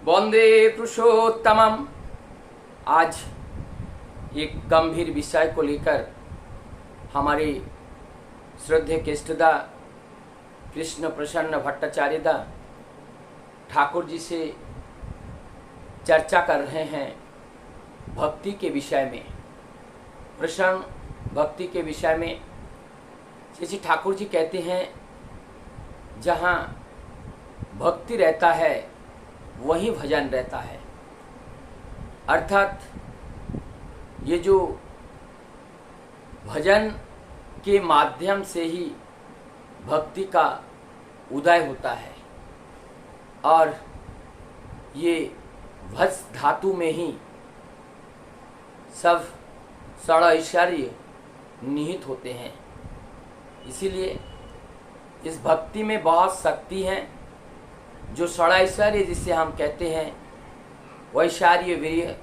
वंदे पुरुषोत्तमम। आज एक गंभीर विषय को लेकर हमारे श्रद्धेय केष्टदा कृष्ण प्रसन्न भट्टाचार्य दा ठाकुर जी से चर्चा कर रहे हैं भक्ति के विषय में, प्रसन्न भक्ति के विषय में। जैसे ठाकुर जी कहते हैं, जहाँ भक्ति रहता है वहीं भजन रहता है। अर्थात ये जो भजन के माध्यम से ही भक्ति का उदय होता है और ये भज धातु में ही सब षड ऐश्वर्य निहित होते हैं। इसीलिए इस भक्ति में बहुत शक्ति है। जो षड ऐश्वर्य जिसे हम कहते हैं, वैशार्य, वीर्य,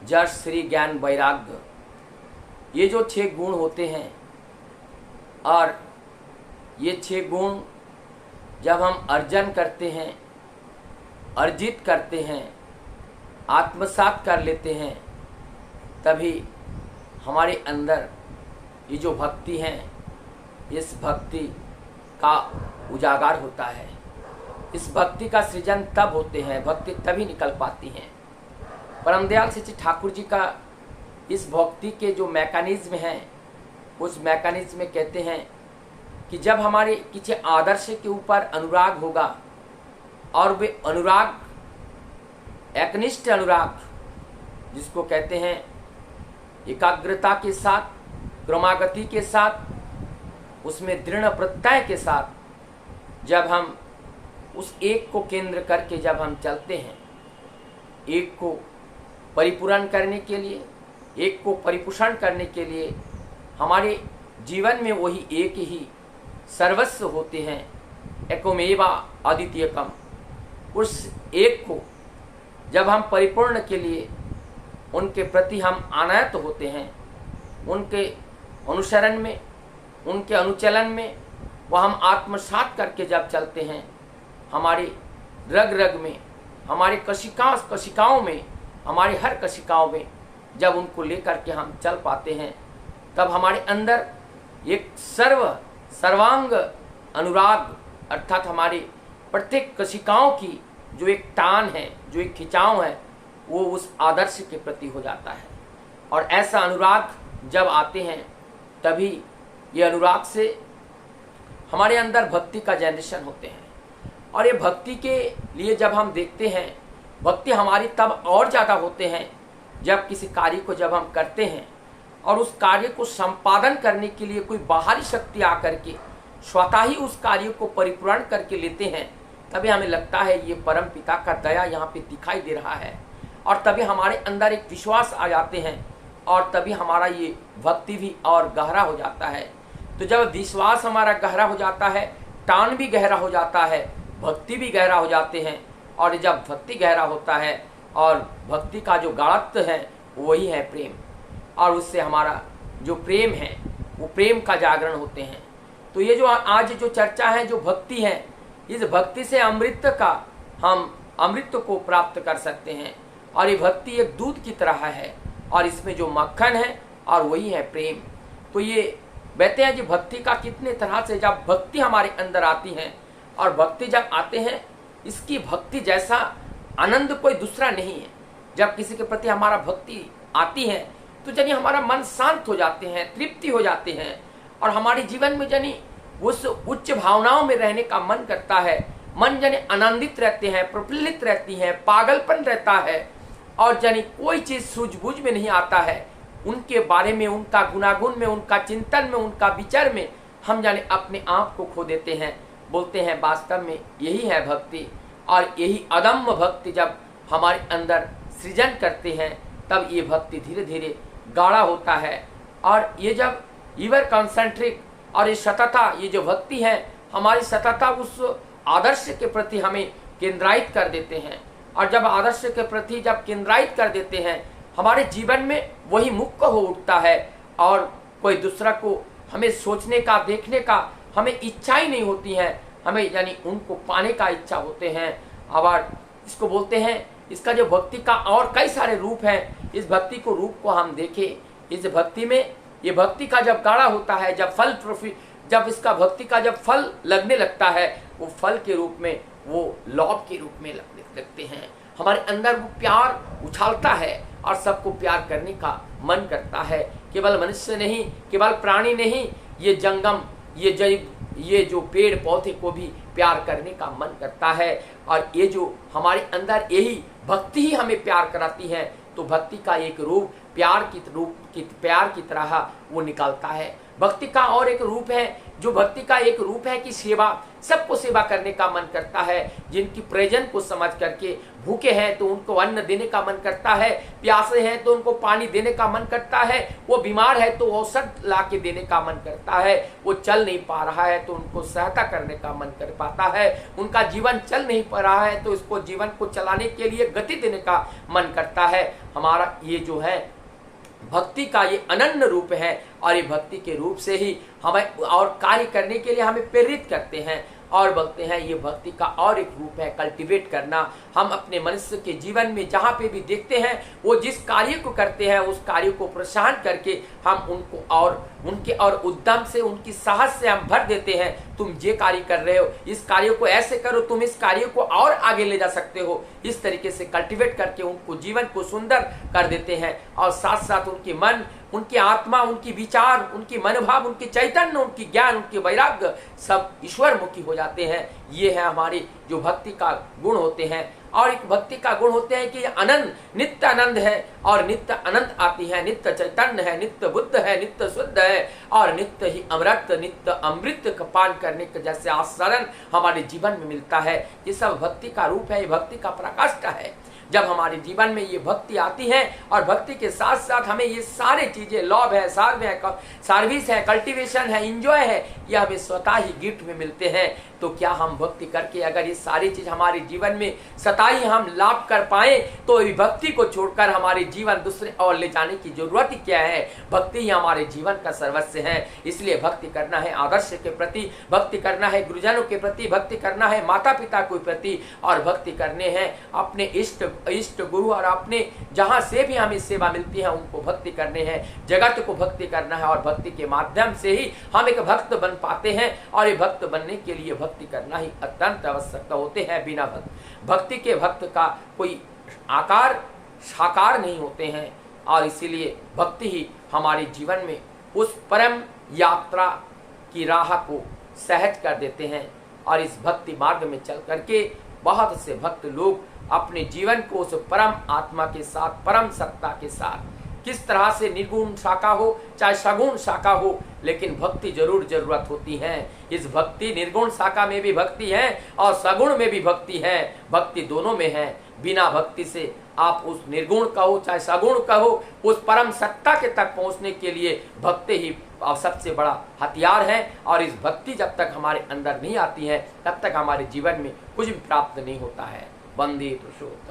जश, श्री, ज्ञान, वैराग्य, ये जो 6 गुण होते हैं, और ये 6 गुण जब हम अर्जन करते हैं, अर्जित करते हैं, आत्मसात कर लेते हैं, तभी हमारे अंदर ये जो भक्ति है, इस भक्ति का उजागर होता है। इस भक्ति का सृजन तब होते हैं, भक्ति तभी निकल पाती हैं। परम दयाल श्री ठाकुर जी का इस भक्ति के जो मैकेनिज्म हैं, उस मैकेनिज्म में कहते हैं कि जब हमारे किसी आदर्श के ऊपर अनुराग होगा और वे अनुराग, एकनिष्ठ अनुराग जिसको कहते हैं, एकाग्रता के साथ, क्रमागति के साथ, उसमें दृढ़ प्रत्यय के साथ जब हम उस एक को केंद्र करके जब हम चलते हैं, एक को परिपूर्ण करने के लिए, एक को परिपोषण करने के लिए, हमारे जीवन में वही एक ही सर्वस्व होते हैं, एकमेवा अद्वितीयकम। उस एक को जब हम परिपूर्ण के लिए उनके प्रति हम आनयत होते हैं, उनके अनुसरण में, उनके अनुचलन में, वह हम आत्मसात करके जब चलते हैं, हमारी रग रग में, हमारे कशिकाओं में, हमारी हर कशिकाओं में जब उनको लेकर के हम चल पाते हैं, तब हमारे अंदर एक सर्वांग अनुराग, अर्थात हमारी प्रत्येक कशिकाओं की जो एक टान है, जो एक खिंचाव है, वो उस आदर्श के प्रति हो जाता है। और ऐसा अनुराग जब आते हैं, तभी ये अनुराग से हमारे अंदर भक्ति का जनरेशन होते हैं। और ये भक्ति के लिए जब हम देखते हैं, भक्ति हमारी तब और ज़्यादा होते हैं जब किसी कार्य को जब हम करते हैं और उस कार्य को संपादन करने के लिए कोई बाहरी शक्ति आकर के स्वतः ही उस कार्य को परिपूर्ण करके लेते हैं, तभी हमें लगता है ये परम पिता का दया यहाँ पे दिखाई दे रहा है। और तभी हमारे अंदर एक विश्वास आ जाते हैं और तभी हमारा ये भक्ति भी और गहरा हो जाता है। तो जब विश्वास हमारा गहरा हो जाता है, टान भी गहरा हो जाता है, भक्ति भी गहरा हो जाते हैं। और जब भक्ति गहरा होता है और भक्ति का जो गाढ़त्व है वही है प्रेम, और उससे हमारा जो प्रेम है वो प्रेम का जागरण होते हैं। तो ये जो आज जो चर्चा है, जो भक्ति है, इस भक्ति से हम अमृत को प्राप्त कर सकते हैं। और ये भक्ति एक दूध की तरह है और इसमें जो मक्खन है और वही है प्रेम। तो ये कहते हैं कि भक्ति का कितने तरह से जब भक्ति हमारे अंदर आती है, और भक्ति जब आते हैं, इसकी भक्ति जैसा आनंद कोई दूसरा नहीं है। जब किसी के प्रति हमारा भक्ति आती है तो जानी हमारा मन शांत हो जाते हैं, तृप्ति हो जाते हैं, और हमारे जीवन में जानी उस उच्च भावनाओं में रहने का मन करता है। मन जानी आनंदित रहते हैं, प्रफुल्लित रहती हैं, पागलपन रहता है, और जानी कोई चीज़ सूझबूझ में नहीं आता है। उनके बारे में, उनका गुणागुण में, उनका चिंतन में, उनका विचार में हम जाने अपने आप को खो देते हैं। बोलते हैं वास्तव में यही है भक्ति। और यही अदम्य भक्ति जब हमारे अंदर सृजन करते हैं, तब ये भक्ति धीरे धीरे गाढ़ा होता है। और ये जब ईवर कॉन्सेंट्रिक और ये सतता, ये जो भक्ति है, हमारी सतता उस आदर्श के प्रति हमें केंद्रायित कर देते हैं। और जब आदर्श के प्रति जब केंद्रायित कर देते हैं, हमारे जीवन में वही मुख्य हो उठता है और कोई दूसरा को हमें सोचने का, देखने का हमें इच्छा ही नहीं होती है। हमें यानी उनको पाने का इच्छा होते हैं। और इसको बोलते हैं। इसका जो भक्ति का और कई सारे रूप हैं, इस भक्ति को रूप को हम देखें, इस भक्ति में ये भक्ति का जब गाढ़ा होता है, जब इसका भक्ति का जब फल लगने लगता है, वो फल के रूप में, वो लौभ के रूप में लगते हैं। हमारे अंदर वो प्यार उछालता है और सबको प्यार करने का मन करता है। केवल मनुष्य नहीं, केवल प्राणी नहीं, ये जंगम, ये जो पेड़ पौधे को भी प्यार करने का मन करता है। और ये जो हमारे अंदर यही भक्ति ही हमें प्यार कराती है, तो भक्ति का एक रूप प्यार की तरह वो निकालता है। भक्ति का और एक रूप है, जो भक्ति का एक रूप है कि सेवा, सबको सेवा करने का मन करता है। जिनकी प्रयोजन को समझ करके, भूखे हैं तो उनको अन्न देने का मन करता है, प्यासे हैं तो उनको पानी देने का मन करता है, वो बीमार है तो औषध ला के देने का मन करता है, वो चल नहीं पा रहा है तो उनको सहायता करने का मन कर पाता है, उनका जीवन चल नहीं पा रहा है तो इसको जीवन को चलाने के लिए गति देने का मन करता है। हमारा ये जो है भक्ति का ये अनन्य रूप है, और ये भक्ति के रूप से ही हमें और कार्य करने के लिए हमें प्रेरित करते हैं। और बोलते हैं ये भक्ति का और एक रूप है कल्टीवेट करना। हम अपने मनुष्य के जीवन में जहाँ पे भी देखते हैं, वो जिस कार्य को करते हैं उस कार्य को प्रोत्साहन करके हम उनको और उनके और उद्यम से, उनकी साहस से हम भर देते हैं। तुम ये कार्य कर रहे हो, इस कार्य को ऐसे करो, तुम इस कार्य को और आगे ले जा सकते हो। इस तरीके से कल्टीवेट करके उनको जीवन को सुंदर कर देते हैं, और साथ साथ उनके मन, उनकी आत्मा, उनकी विचार, उनकी मनोभाव, उनकी चैतन्य, उनकी ज्ञान, उनके वैराग्य सब ईश्वर मुखी हो जाते हैं। ये है हमारी जो भक्ति का गुण होते हैं। और एक भक्ति का गुण होते हैं कि आनंद, नित्य आनंद है और नित्य अनंत आती है, नित्य चैतन्य है, नित्य बुद्ध है, नित्य शुद्ध है, और नित्य ही अमृत, नित्य अमृत का पान करने का जैसे आस्वादन हमारे जीवन में मिलता है। ये सब भक्ति का रूप है, ये भक्ति का प्रकाष्ठ है। जब हमारे जीवन में ये भक्ति आती है, और भक्ति के साथ साथ हमें ये सारे चीजें, लॉब है, सर्विस है, कल्टीवेशन है, इंजॉय है, ये हमें स्वतः ही गिफ्ट में मिलते हैं। तो क्या हम भक्ति करके अगर ये सारी चीज हमारे जीवन में स्वतः ही हम लाभ कर पाए, तो भक्ति को छोड़कर हमारे जीवन दूसरे और ले जाने की जरूरत ही क्या है। भक्ति ही हमारे जीवन का सर्वस्व है। इसलिए भक्ति करना है आदर्श के प्रति, भक्ति करना है गुरुजनों के प्रति, भक्ति करना है माता पिता के प्रति, और भक्ति करने हैं अपने इष्ट गुरु, और अपने जहां से भी हमें सेवा मिलती है उनको भक्ति करने हैं। जगत को भक्ति करना है, और भक्ति के माध्यम से ही हम एक भक्त बन पाते हैं। और ये भक्त बनने के लिए भक्ति करना ही अत्यंत आवश्यकता होते हैं। बिना भक्ति के भक्त का कोई आकार साकार नहीं होते हैं। और इसीलिए भक्ति ही हमारे जीवन में उस परम यात्रा की राह को सहज कर देते हैं। और इस भक्ति मार्ग में चल करके बहुत से भक्त लोग अपने जीवन को उस परम आत्मा के साथ, परम सत्ता के साथ, किस तरह से निर्गुण शाखा हो चाहे सगुण शाखा हो, लेकिन भक्ति जरूरत होती है। इस भक्ति निर्गुण शाखा में भी भक्ति है और सगुण में भी भक्ति है। भक्ति दोनों में है। बिना भक्ति से आप उस निर्गुण कहो चाहे सगुण कहो, उस परम सत्ता के तक पहुंचने के लिए भक्ति ही सबसे बड़ा हथियार है। और इस भक्ति जब तक हमारे अंदर नहीं आती है, तब तक हमारे जीवन में कुछ भी प्राप्त नहीं होता है। वंदे पुरुषोत्तम।